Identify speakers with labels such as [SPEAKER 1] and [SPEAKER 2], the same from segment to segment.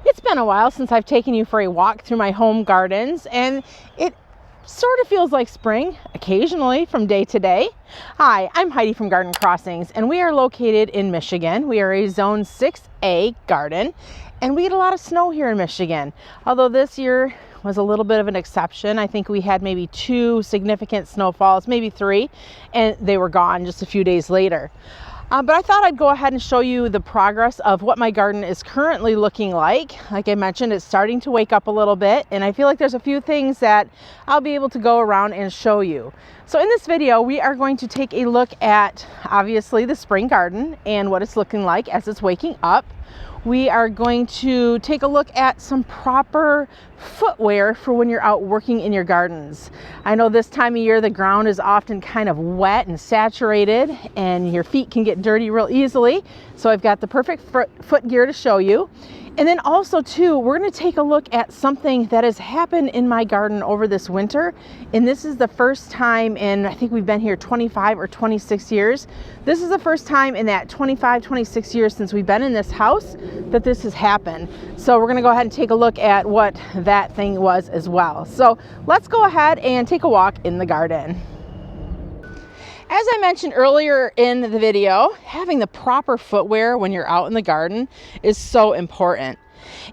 [SPEAKER 1] It's been a while since I've taken you for a walk through my home gardens, and it sort of feels like spring occasionally from day to day. Hi, I'm Heidi from Garden Crossings, and we are located in Michigan. We are a Zone 6A garden, and we get a lot of snow here in Michigan. Although this year was a little bit of an exception. I think we had maybe 2 significant snowfalls, maybe 3, and they were gone just a few days later. But I thought I'd go ahead and show you the progress of what my garden is currently looking like. Like I mentioned, it's starting to wake up a little bit, and I feel like there's a few things that I'll be able to go around and show you. So in this video, we are going to take a look at, obviously, the spring garden and what it's looking like as it's waking up. We are going to take a look at some proper footwear for when you're out working in your gardens. I know this time of year the ground is often kind of wet and saturated, and your feet can get dirty real easily. So I've got the perfect foot gear to show you. And then also too, we're going to take a look at something that has happened in my garden over this winter. And this is the first time in, I think we've been here 25 or 26 years. This is the first time in that 25, 26 years since we've been in this house that this has happened. So we're going to go ahead and take a look at what that thing was as well. So let's go ahead and take a walk in the garden. As I mentioned earlier in the video, having the proper footwear when you're out in the garden is so important.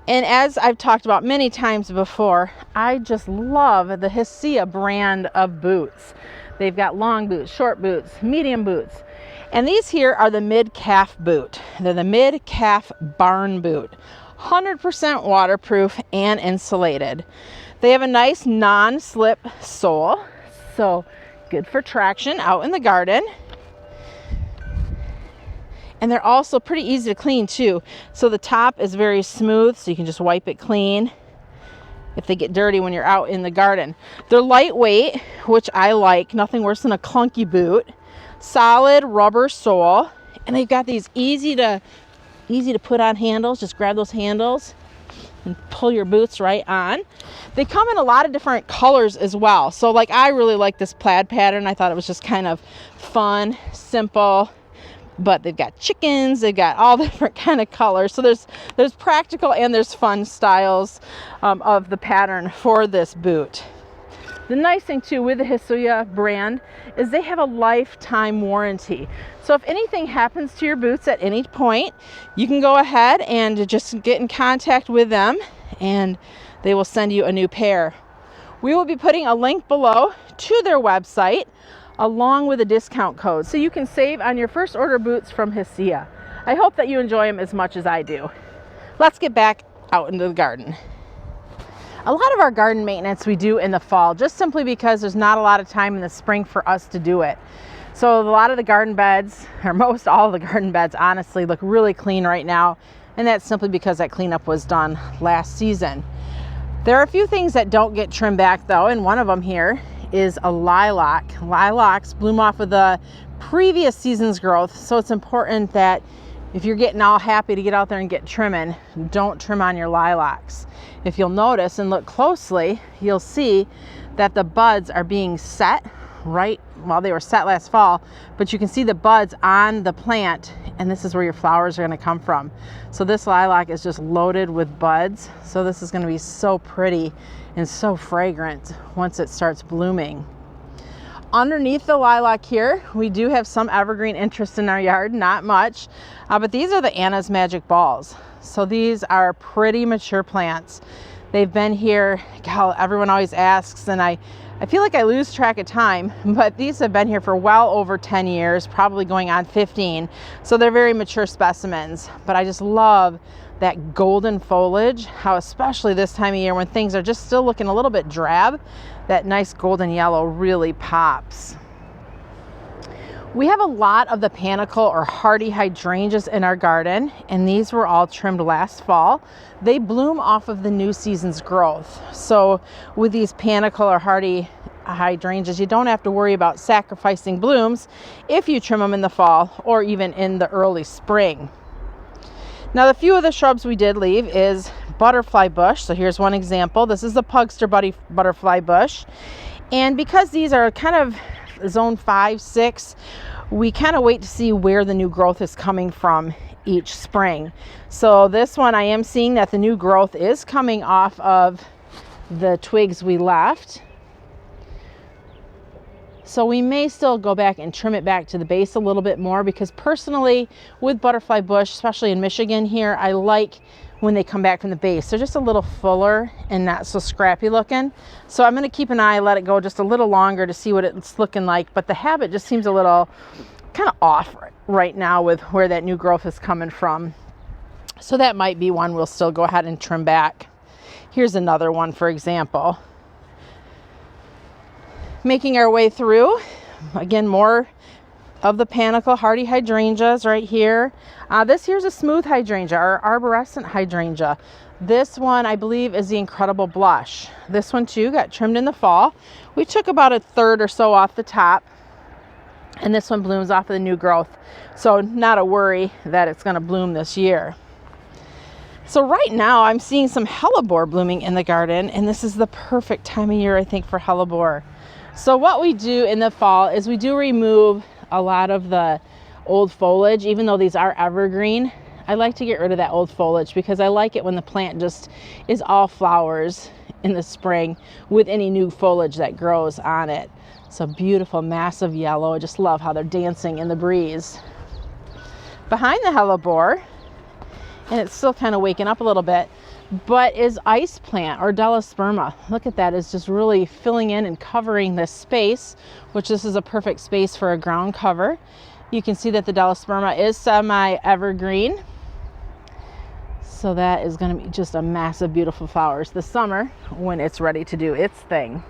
[SPEAKER 1] And as I've talked about many times before, I just love the Hisea brand of boots. They've got long boots, short boots, medium boots. And these here are the mid-calf boot. They're the mid-calf barn boot. 100% waterproof and insulated. They have a nice non-slip sole, so good for traction out in the garden. And they're also pretty easy to clean too. So the top is very smooth, so you can just wipe it clean if they get dirty when you're out in the garden. They're lightweight, which I like. Nothing worse than a clunky boot. Solid rubber sole, and they've got these easy to put on handles. Just grab those handles and pull your boots right on. They come in a lot of different colors as well. So like, I really like this plaid pattern. I thought it was just kind of fun, simple, but they've got chickens, they've got all different kind of colors. So there's practical and there's fun styles of the pattern for this boot. The nice thing too with the Hisea brand is they have a lifetime warranty. So if anything happens to your boots at any point, you can go ahead and just get in contact with them and they will send you a new pair. We will be putting a link below to their website along with a discount code, so you can save on your first order boots from Hisea. I hope that you enjoy them as much as I do. Let's get back out into the garden. A lot of our garden maintenance we do in the fall, just simply because there's not a lot of time in the spring for us to do it. So a lot of the garden beds, or most all of the garden beds honestly, look really clean right now. And that's simply because that cleanup was done last season. There are a few things that don't get trimmed back though, and one of them here is a lilac. Lilacs bloom off of the previous season's growth, so it's important that if you're getting all happy to get out there and get trimming, don't trim on your lilacs. If you'll notice and look closely, you'll see that the buds are being set right, well, they were set last fall, but you can see the buds on the plant, and this is where your flowers are going to come from. So this lilac is just loaded with buds. So this is going to be so pretty and so fragrant once it starts blooming. Underneath the lilac here, we do have some evergreen interest in our yard, not much, but these are the Anna's Magic Balls. So these are pretty mature plants. They've been here, God, everyone always asks, and I feel like I lose track of time, but these have been here for well over 10 years, probably going on 15. So they're very mature specimens, but I just love that golden foliage, how especially this time of year when things are just still looking a little bit drab, that nice golden yellow really pops. We have a lot of the panicle or hardy hydrangeas in our garden, and these were all trimmed last fall. They bloom off of the new season's growth. So with these panicle or hardy hydrangeas, you don't have to worry about sacrificing blooms if you trim them in the fall or even in the early spring. Now, the few of the shrubs we did leave is butterfly bush. So here's one example. This is the Pugster butterfly bush. And because these are kind of zone 5, 6, we kind of wait to see where the new growth is coming from each spring. So this one, I am seeing that the new growth is coming off of the twigs we left. So we may still go back and trim it back to the base a little bit more, because personally with butterfly bush, especially in Michigan here, I like when they come back from the base. They're just a little fuller and not so scrappy looking. So I'm going to keep an eye, let it go just a little longer to see what it's looking like. But the habit just seems a little kind of off right now with where that new growth is coming from. So that might be one we'll still go ahead and trim back. Here's another one, for example. Making our way through, again, more of the panicle hardy hydrangeas right here. This here's a smooth hydrangea, or arborescent hydrangea. This one, I believe, is the Incredible Blush. This one too got trimmed in the fall. We took about a third or so off the top, and this one blooms off of the new growth. So not a worry that it's going to bloom this year. So right now I'm seeing some hellebore blooming in the garden, and this is the perfect time of year, I think, for hellebore. So what we do in the fall is we do remove a lot of the old foliage. Even though these are evergreen, I like to get rid of that old foliage because I like it when the plant just is all flowers in the spring with any new foliage that grows on it. So beautiful, massive yellow. I just love how they're dancing in the breeze. Behind the hellebore, and it's still kind of waking up a little bit, but is ice plant, or Delosperma. Look at that, it's just really filling in and covering this space, which this is a perfect space for a ground cover. You can see that the Delosperma is semi-evergreen. So that is going to be just a massive, beautiful flowers this summer when it's ready to do its thing.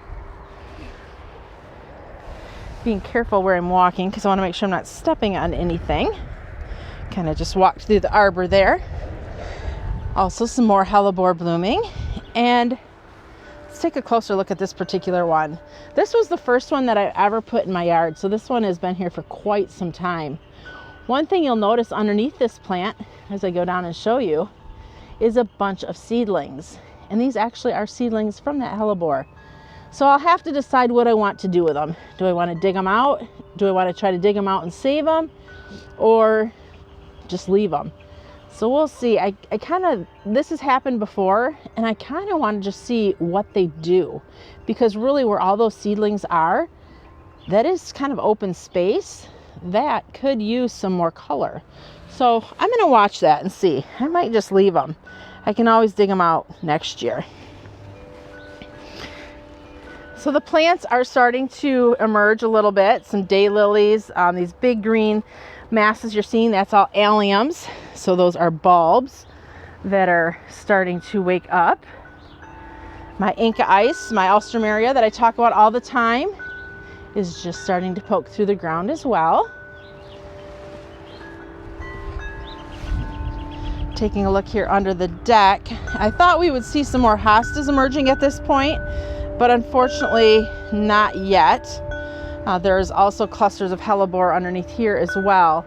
[SPEAKER 1] Being careful where I'm walking because I want to make sure I'm not stepping on anything. Kind of just walked through the arbor there. Also some more hellebore blooming, and let's take a closer look at this particular one. This was the first one that I ever put in my yard, so this one has been here for quite some time. One thing you'll notice underneath this plant, as I go down and show you, is a bunch of seedlings, and these actually are seedlings from that hellebore. So I'll have to decide what I want to do with them. Do I want to dig them out? Do I want to try to dig them out and save them, or just leave them? So we'll see. I kind of, this has happened before, and I kind of want to just see what they do, because really where all those seedlings are, that is kind of open space that could use some more color. So I'm going to watch that and see. I might just leave them. I can always dig them out next year. So the plants are starting to emerge a little bit. Some daylilies, these big green masses you're seeing, that's all alliums. So those are bulbs that are starting to wake up. My Inca ice, my Alstroemeria that I talk about all the time, is just starting to poke through the ground as well. Taking a look here under the deck, I thought we would see some more hostas emerging at this point, but unfortunately not yet. There's also clusters of hellebore underneath here as well.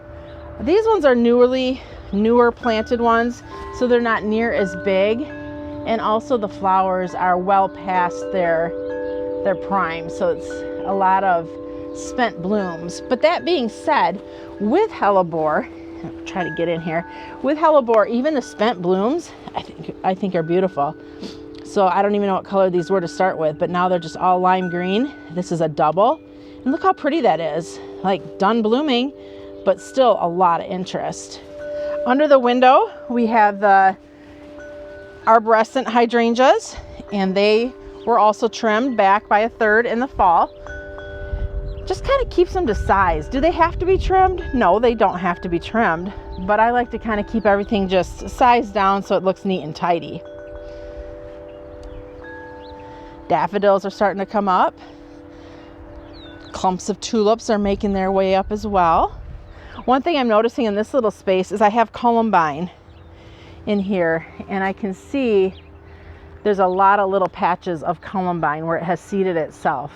[SPEAKER 1] These ones are newer planted ones, so they're not near as big, and also the flowers are well past their prime, so it's a lot of spent blooms. But that being said, with hellebore, I'll try to get in here, with hellebore, even the spent blooms I think are beautiful. So I don't even know what color these were to start with, but now they're just all lime green. This is a double. And look how pretty that is. Like done blooming, but still a lot of interest. Under the window, we have the arborescent hydrangeas, and they were also trimmed back by a third in the fall. Just kind of keeps them to size. Do they have to be trimmed? No, they don't have to be trimmed, but I like to kind of keep everything just sized down so it looks neat and tidy. Daffodils are starting to come up. Clumps of tulips are making their way up as well. One thing I'm noticing in this little space is I have columbine in here, and I can see there's a lot of little patches of columbine where it has seeded itself.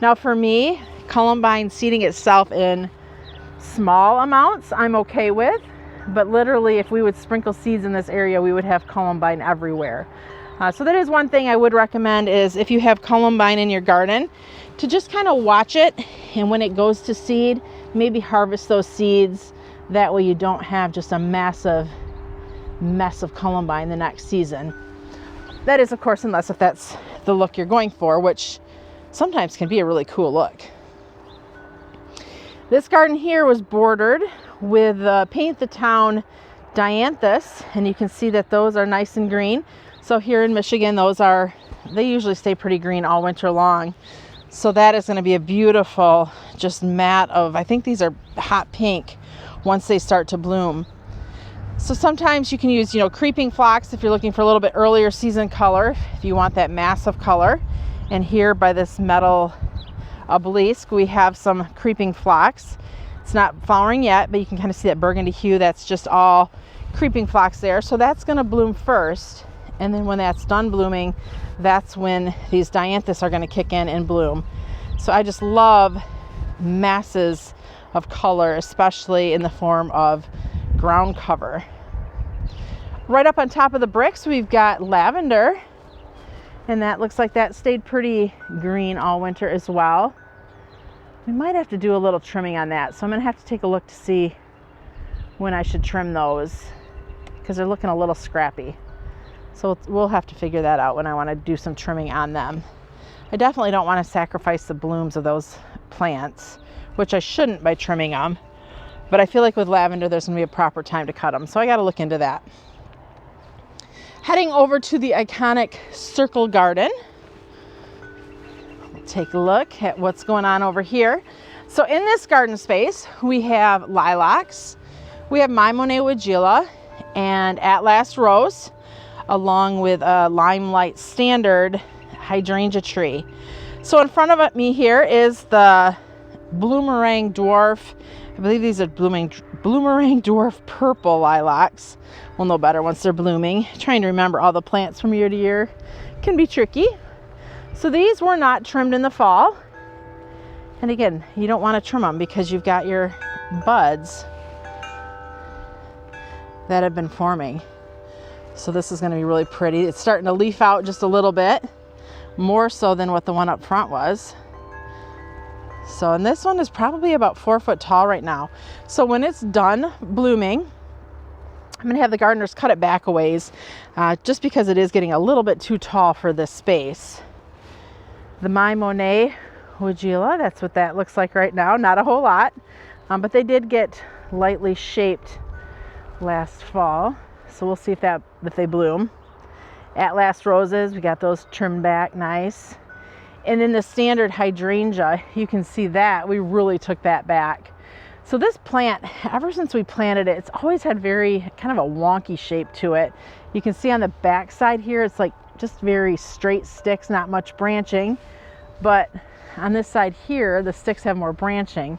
[SPEAKER 1] Now for me, columbine seeding itself in small amounts I'm okay with, but literally if we would sprinkle seeds in this area, we would have columbine everywhere. So that is one thing I would recommend, is if you have columbine in your garden, to just kind of watch it, and when it goes to seed, maybe harvest those seeds That way you don't have just a massive mess of columbine the next season. That is, of course, unless if that's the look you're going for, which sometimes can be a really cool look. This garden here was bordered with Paint the Town dianthus, and you can see that those are nice and green. So here in Michigan, they usually stay pretty green all winter long. So that is going to be a beautiful just mat of, I think these are hot pink once they start to bloom. So sometimes you can use, creeping phlox if you're looking for a little bit earlier season color, if you want that massive color. And here by this metal obelisk, we have some creeping phlox. It's not flowering yet, but you can kind of see that burgundy hue. That's just all creeping phlox there. So that's going to bloom first. And then when that's done blooming, that's when these dianthus are going to kick in and bloom. So I just love masses of color, especially in the form of ground cover. Right up on top of the bricks, we've got lavender, and that looks like that stayed pretty green all winter as well. We might have to do a little trimming on that, so I'm gonna have to take a look to see when I should trim those, because they're looking a little scrappy. So we'll have to figure that out when I want to do some trimming on them. I definitely don't want to sacrifice the blooms of those plants, which I shouldn't by trimming them. But I feel like with lavender, there's going to be a proper time to cut them. So I got to look into that. Heading over to the iconic circle garden. We'll take a look at what's going on over here. So in this garden space, we have lilacs, we have My Monet Weigela, and At Last Rose, along with a Limelight Standard hydrangea tree. So in front of me here is the Bloomerang Dwarf. I believe these are Bloomerang Dwarf purple lilacs. We'll know better once they're blooming. Trying to remember all the plants from year to year can be tricky. So these were not trimmed in the fall. And again, you don't want to trim them because you've got your buds that have been forming. So this is going to be really pretty. It's starting to leaf out just a little bit, more so than what the one up front was. So, and this one is probably about 4 foot tall right now. So when it's done blooming, I'm going to have the gardeners cut it back a ways, just because it is getting a little bit too tall for this space. The My Monet Weigela, that's what that looks like right now. Not a whole lot, but they did get lightly shaped last fall. So we'll see if they bloom. At Last Roses, we got those trimmed back nice. And then the standard hydrangea, you can see that we really took that back. So this plant, ever since we planted it, it's always had very kind of a wonky shape to it. You can see on the back side here, it's like just very straight sticks, not much branching. But on this side here, the sticks have more branching.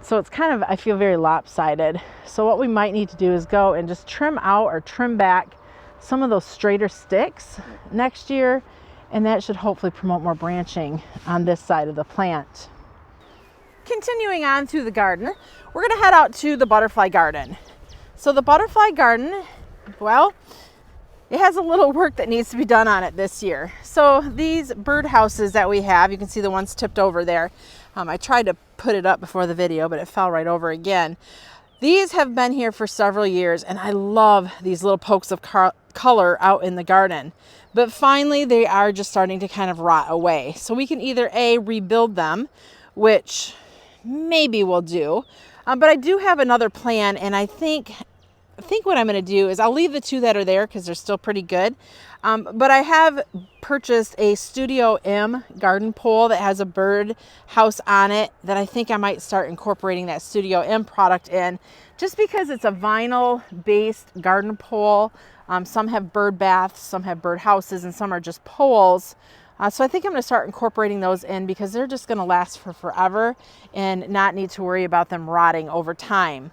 [SPEAKER 1] So it's kind of, I feel, very lopsided. So what we might need to do is go and just trim out or trim back some of those straighter sticks next year, and that should hopefully promote more branching on this side of the plant. Continuing on through the garden, we're going to head out to the butterfly garden. So the butterfly garden, well, it has a little work that needs to be done on it this year. So these bird houses that we have, you can see the ones tipped over there. I tried to put it up before the video, but it fell right over again. These have been here for several years, and I love these little pokes of color out in the garden. But finally, they are just starting to kind of rot away. So we can either A, rebuild them, which maybe we'll do. But I do have another plan, and I think what I'm going to do is I'll leave the two that are there because they're still pretty good. But I have purchased a Studio M garden pole that has a bird house on it that I think I might start incorporating that Studio M product in, just because it's a vinyl based garden pole. Some have bird baths, some have bird houses, and some are just poles. So I think I'm going to start incorporating those in because they're just going to last for forever and not need to worry about them rotting over time.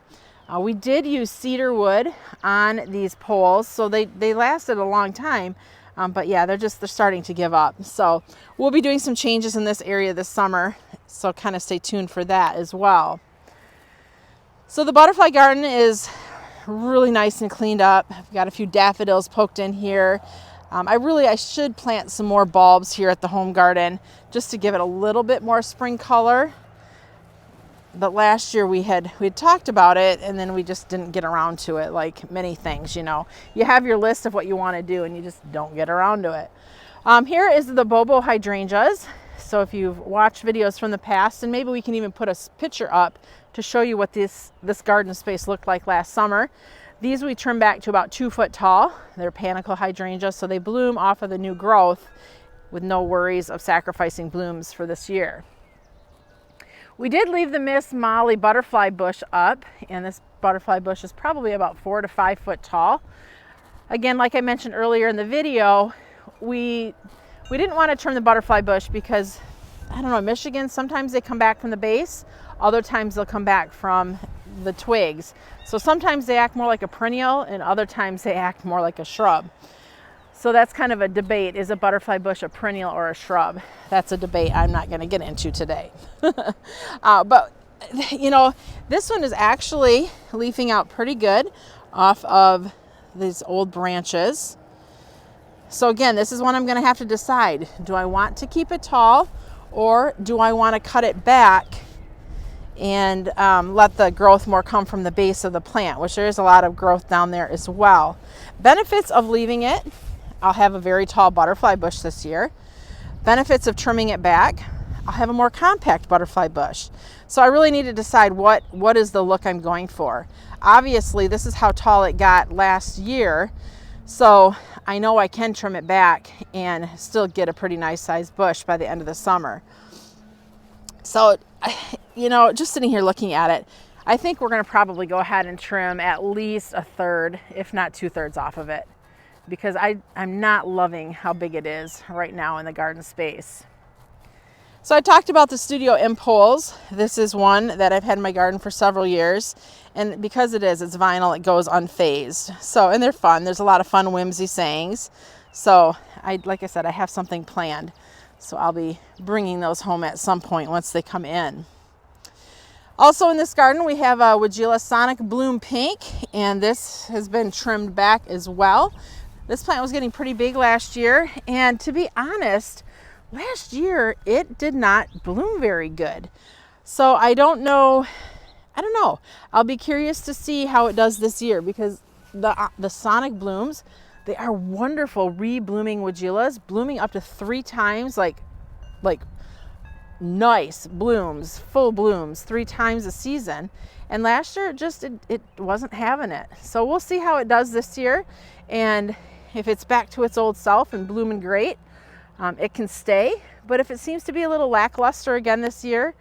[SPEAKER 1] We did use cedar wood on these poles, so they lasted a long time, but yeah, they're starting to give up. So we'll be doing some changes in this area this summer, so kind of stay tuned for that as well. So the butterfly garden is really nice and cleaned up. I've got a few daffodils poked in here. I should plant some more bulbs here at the home garden just to give it a little bit more spring color. But last year we had talked about it, and then we just didn't get around to it, like many things, you know. You have your list of what you want to do, and you just don't get around to it. Here is the Bobo hydrangeas. So if you've watched videos from the past, and maybe we can even put a picture up to show you what this garden space looked like last summer. These we trimmed back to about 2 foot tall. They're panicle hydrangeas, so they bloom off of the new growth with no worries of sacrificing blooms for this year. We did leave the Miss Molly butterfly bush up, and this butterfly bush is probably about 4 to 5 foot tall. Again, like I mentioned earlier in the video, we didn't want to trim the butterfly bush because, I don't know, Michigan, sometimes they come back from the base, other times they'll come back from the twigs. So sometimes they act more like a perennial, and other times they act more like a shrub. So that's kind of a debate. Is a butterfly bush a perennial or a shrub? That's a debate I'm not going to get into today. But, you know, this one is actually leafing out pretty good off of these old branches. So again, this is one I'm going to have to decide. Do I want to keep it tall, or do I want to cut it back and let the growth more come from the base of the plant, which there is a lot of growth down there as well. Benefits of leaving it: I'll have a very tall butterfly bush this year. Benefits of trimming it back: I'll have a more compact butterfly bush. So I really need to decide what is the look I'm going for. Obviously, this is how tall it got last year, so I know I can trim it back and still get a pretty nice sized bush by the end of the summer. So, you know, just sitting here looking at it, I think we're going to probably go ahead and trim at least 1/3, if not 2/3 off of it, because I'm not loving how big it is right now in the garden space. So I talked about the Studio Impulse. This is one that I've had in my garden for several years, and because it's vinyl, it goes unfazed. So, and they're fun. There's a lot of fun whimsy sayings. So like I said, I have something planned. So I'll be bringing those home at some point once they come in. Also in this garden, we have a Weigela Sonic Bloom Pink, and this has been trimmed back as well. This plant was getting pretty big last year, and to be honest, last year it did not bloom very good. So I don't know. I'll be curious to see how it does this year, because the Sonic blooms, they are wonderful re-blooming Weigelas, blooming up to 3 times, like nice blooms, full blooms 3 times a season. And last year it wasn't having it. So we'll see how it does this year, and if it's back to its old self and blooming great, it can stay. But if it seems to be a little lackluster again this year,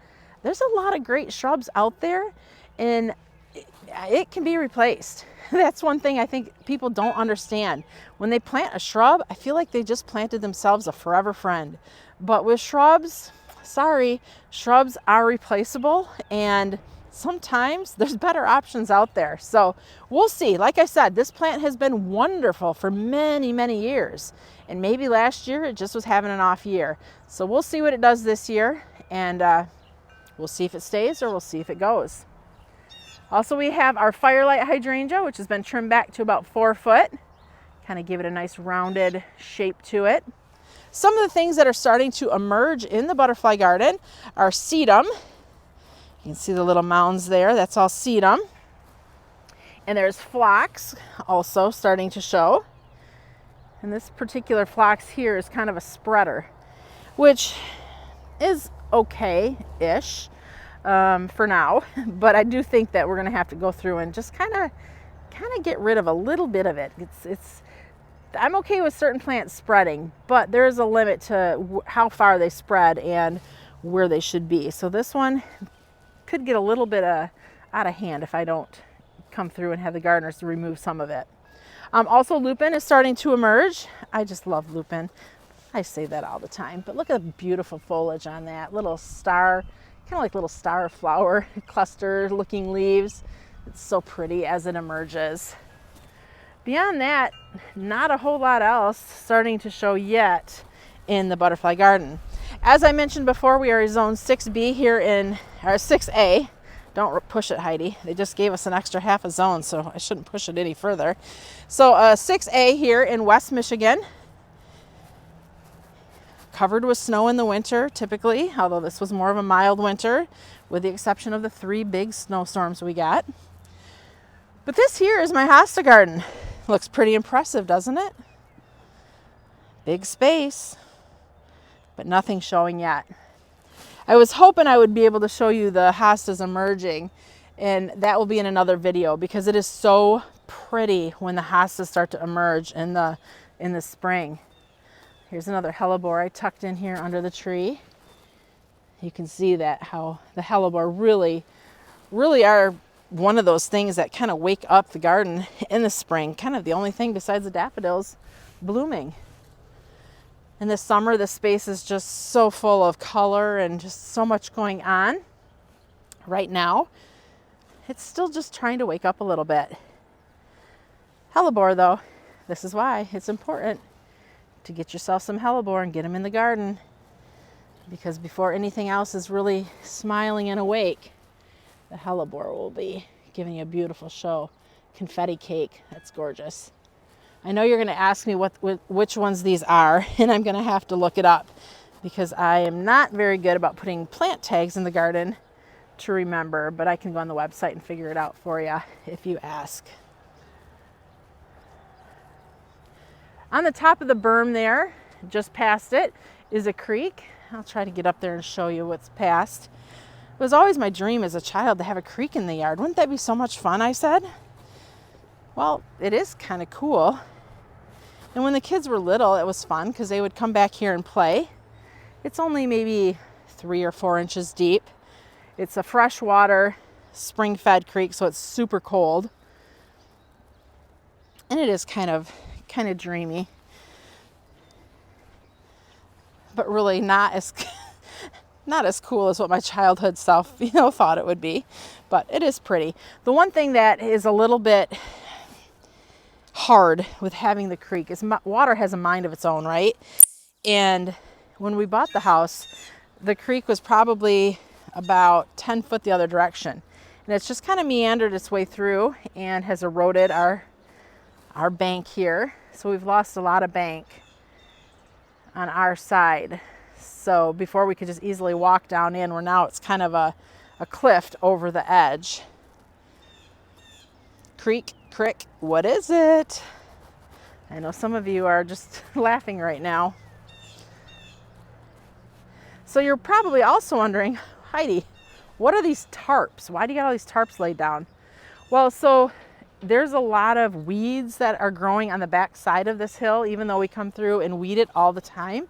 [SPEAKER 1] there's a lot of great shrubs out there, and it can be replaced. That's one thing I think people don't understand. When they plant a shrub, I feel like they just planted themselves a forever friend. But with shrubs, sorry, shrubs are replaceable, and sometimes there's better options out there. So we'll see. Like I said, this plant has been wonderful for many, many years. And maybe last year it just was having an off year. So we'll see what it does this year, and we'll see if it stays or we'll see if it goes. Also, we have our Firelight Hydrangea, which has been trimmed back to about 4 foot. Kind of give it a nice rounded shape to it. Some of the things that are starting to emerge in the butterfly garden are sedum. You can see the little mounds there. That's all sedum. And there's phlox also starting to show. And this particular phlox here is kind of a spreader, which is okay-ish for now. But I do think that we're going to have to go through and just kind of get rid of a little bit of it. I'm okay with certain plants spreading, but there is a limit to how far they spread and where they should be. So this one could get a little bit out of hand if I don't come through and have the gardeners to remove some of it. Also, lupin is starting to emerge. I just love lupin. I say that all the time, but look at the beautiful foliage on that little star, kind of like little star flower cluster looking leaves. It's so pretty as it emerges. Beyond that, not a whole lot else starting to show yet in the butterfly garden. As I mentioned before, we are in zone 6B here in, or 6A. Don't push it, Heidi. They just gave us an extra half a zone, so I shouldn't push it any further. So 6A here in West Michigan. covered with snow in the winter typically, although this was more of a mild winter with the exception of the 3 big snowstorms we got. But this here is my Hosta garden. Looks pretty impressive, doesn't it? Big space, but nothing showing yet. I was hoping I would be able to show you the hostas emerging, and that will be in another video because it is so pretty when the hostas start to emerge in the spring. Here's another hellebore I tucked in here under the tree. You can see that how the hellebore really are one of those things that kind of wake up the garden in the spring. Kind of the only thing besides the daffodils blooming. And this summer, the space is just so full of color and just so much going on. Right now, it's still just trying to wake up a little bit. Hellebore, though, this is why it's important to get yourself some hellebore and get them in the garden. Because before anything else is really smiling and awake, the hellebore will be giving you a beautiful show. Confetti cake, that's gorgeous. I know you're going to ask me which ones these are, and I'm going to have to look it up because I am not very good about putting plant tags in the garden to remember, but I can go on the website and figure it out for you if you ask. On the top of the berm there, just past it, is a creek. I'll try to get up there and show you what's past. It was always my dream as a child to have a creek in the yard. Wouldn't that be so much fun, I said? Well, it is kind of cool. And when the kids were little, it was fun because they would come back here and play. It's only maybe 3 or 4 inches deep. It's a freshwater, spring-fed creek, so it's super cold. And it is kind of dreamy. But really not as cool as what my childhood self, thought it would be. But it is pretty. The one thing that is a little bit hard with having the creek is water has a mind of its own, right? And when we bought the house, the creek was probably about 10 foot the other direction. And it's just kind of meandered its way through and has eroded our bank here. So we've lost a lot of bank on our side. So before we could just easily walk down in, where now it's kind of a cliff over the edge. Creek, crick, what is it? I know some of you are just laughing right now. So you're probably also wondering, Heidi, what are these tarps? Why do you got all these tarps laid down? Well, so there's a lot of weeds that are growing on the back side of this hill, even though we come through and weed it all the time.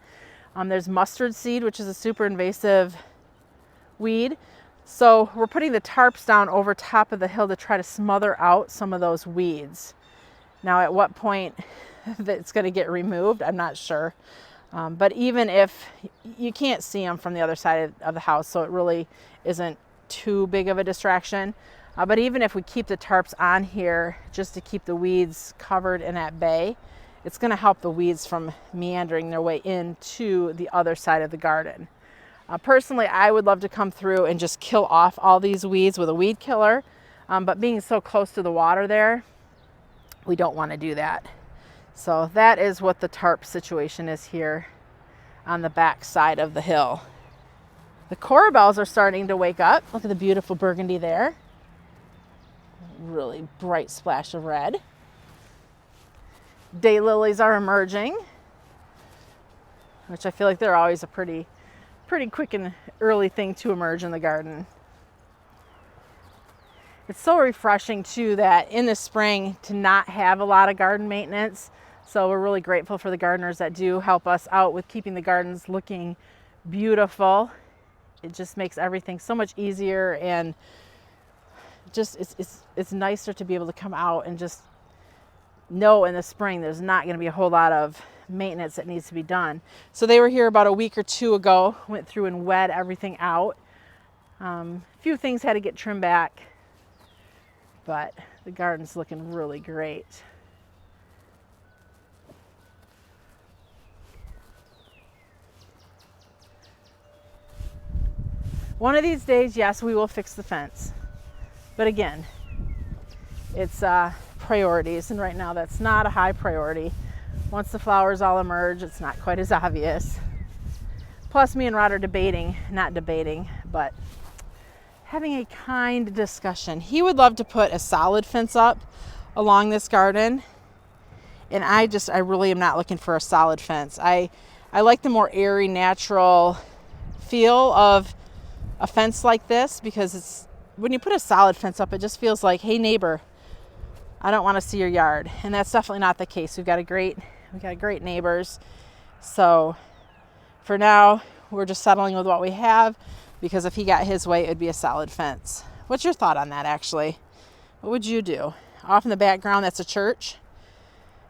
[SPEAKER 1] There's mustard seed, which is a super invasive weed. So we're putting the tarps down over top of the hill to try to smother out some of those weeds. Now, at what point it's going to get removed, I'm not sure. But even if you can't see them from the other side of the house, so it really isn't too big of a distraction. But even if we keep the tarps on here just to keep the weeds covered and at bay, it's going to help the weeds from meandering their way into the other side of the garden. Personally, I would love to come through and just kill off all these weeds with a weed killer. But being so close to the water there, we don't want to do that. So that is what the tarp situation is here on the back side of the hill. The corbels are starting to wake up. Look at the beautiful burgundy there. Really bright splash of red. Daylilies are emerging, which I feel like they're always a pretty quick and early thing to emerge in the garden. It's so refreshing too that in the spring to not have a lot of garden maintenance. So we're really grateful for the gardeners that do help us out with keeping the gardens looking beautiful. It just makes everything so much easier, and just it's nicer to be able to come out and just know in the spring there's not going to be a whole lot of maintenance that needs to be done. So they were here about a week or 2 ago, went through and wed everything out. A few things had to get trimmed back, but the garden's looking really great. One of these days, yes, we will fix the fence. But again, it's priorities, and right now that's not a high priority. Once the flowers all emerge, it's not quite as obvious. Plus, me and Rod are not debating, but having a kind discussion. He would love to put a solid fence up along this garden, and I really am not looking for a solid fence. I like the more airy, natural feel of a fence like this, because when you put a solid fence up, it just feels like, hey neighbor, I don't want to see your yard. And that's definitely not the case. We got great neighbors. So for now, we're just settling with what we have, because if he got his way, it'd be a solid fence. What's your thought on that, actually? What would you do? Off in the background, that's a church,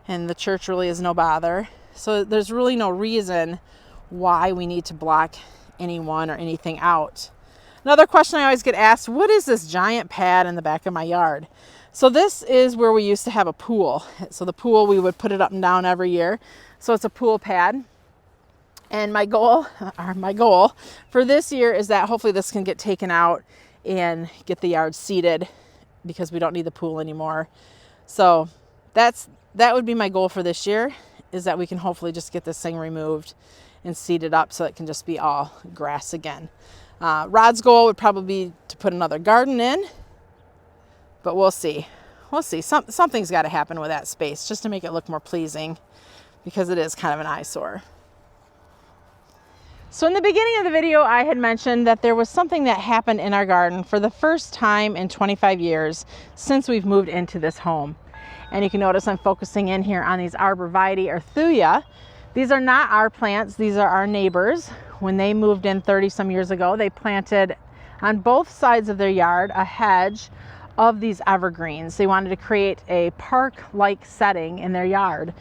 [SPEAKER 1] and the church really is no bother. So there's really no reason why we need to block anyone or anything out. Another question I always get asked, what is this giant pad in the back of my yard? So this is where we used to have a pool. So the pool, we would put it up and down every year. So it's a pool pad. And my goal for this year is that hopefully this can get taken out and get the yard seeded, because we don't need the pool anymore. So that would be my goal for this year, is that we can hopefully just get this thing removed and seeded up so it can just be all grass again. Rod's goal would probably be to put another garden in, but we'll see. Something's got to happen with that space just to make it look more pleasing, because it is kind of an eyesore. So in the beginning of the video, I had mentioned that there was something that happened in our garden for the first time in 25 years since we've moved into this home. And you can notice I'm focusing in here on these arborvitae or thuya. These are not our plants, these are our neighbors. When they moved in 30 some years ago, they planted on both sides of their yard a hedge of these evergreens. They wanted to create a park-like setting in their yard.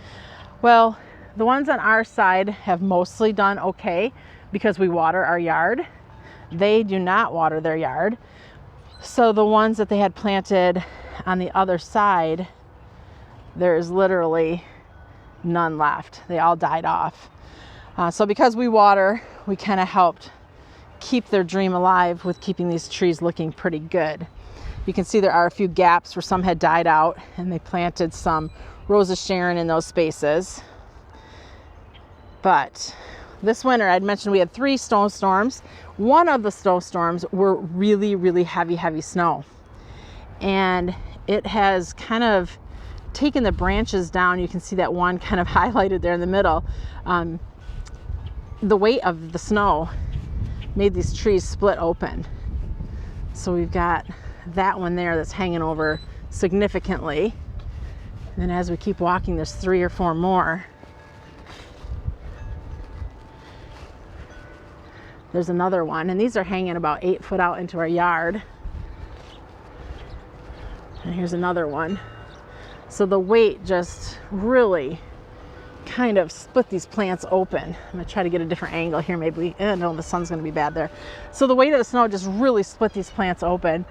[SPEAKER 1] Well, the ones on our side have mostly done okay, because we water our yard. They do not water their yard. So the ones that they had planted on the other side, there is literally none left. They all died off. So because we water, we kind of helped keep their dream alive with keeping these trees looking pretty good. You can see there are a few gaps where some had died out, and they planted some Roses Sharon in those spaces. But this winter, I'd mentioned we had 3 snowstorms. One of the snowstorms were really, really heavy snow. And it has kind of taken the branches down. You can see that one kind of highlighted there in the middle. The weight of the snow made these trees split open. So we've got that one there that's hanging over significantly. And then as we keep walking, there's 3 or 4 more. There's another one, and these are hanging about 8 foot out into our yard. And here's another one. So the weight just really kind of split these plants open. I'm gonna try to get a different angle here. Maybe, no, the sun's gonna be bad there. So the weight of the snow just really split these plants open.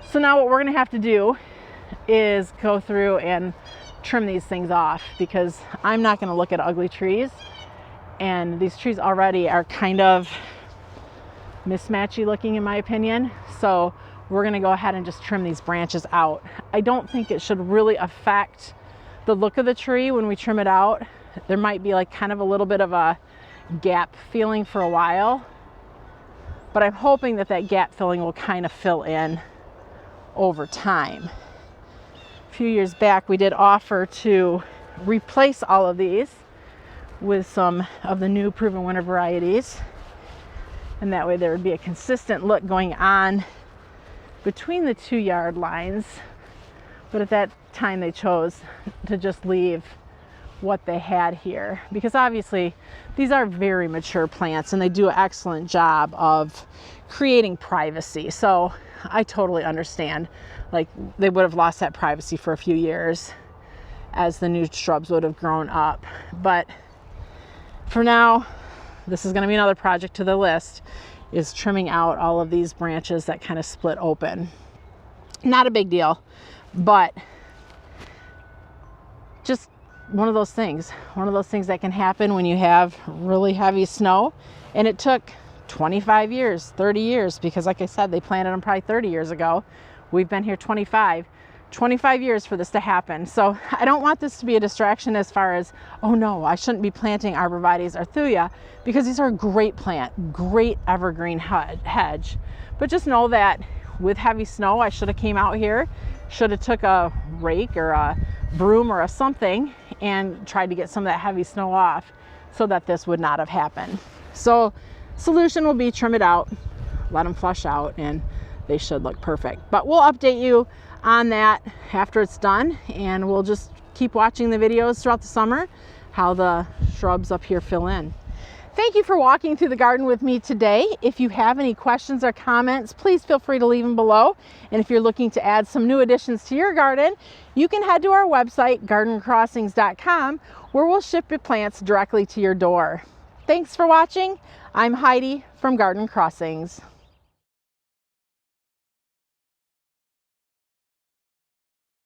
[SPEAKER 1] So now what we're gonna have to do is go through and trim these things off, because I'm not gonna look at ugly trees. And these trees already are kind of mismatchy looking, in my opinion. So we're gonna go ahead and just trim these branches out. I don't think it should really affect the look of the tree when we trim it out. There might be like kind of a little bit of a gap feeling for a while, but I'm hoping that that gap filling will kind of fill in over time. A few years back, we did offer to replace all of these with some of the new proven winter varieties. And that way there would be a consistent look going on between the 2 yard lines. But at that time they chose to just leave what they had here, because obviously these are very mature plants and they do an excellent job of creating privacy. So I totally understand, like, they would have lost that privacy for a few years as the new shrubs would have grown up. But for now, this is going to be another project to the list, is trimming out all of these branches that kind of split open. Not a big deal, but just one of those things that can happen when you have really heavy snow. And it took 25 years, 30 years, because like I said, they planted them probably 30 years ago. We've been here 25 25 years for this to happen. So I don't want this to be a distraction as far as, oh no, I shouldn't be planting Arborvitaes arthuia, because these are a great plant, great evergreen hedge. But just know that with heavy snow, I should have came out here, should have took a rake or a broom or a something and tried to get some of that heavy snow off so that this would not have happened. So solution will be trim it out, let them flush out, and they should look perfect. But we'll update you on that after it's done, and we'll just keep watching the videos throughout the summer, how the shrubs up here fill in. Thank you for walking through the garden with me today. If you have any questions or comments, please feel free to leave them below. And if you're looking to add some new additions to your garden, you can head to our website, gardencrossings.com, where we'll ship your plants directly to your door. Thanks for watching. I'm Heidi from Garden Crossings.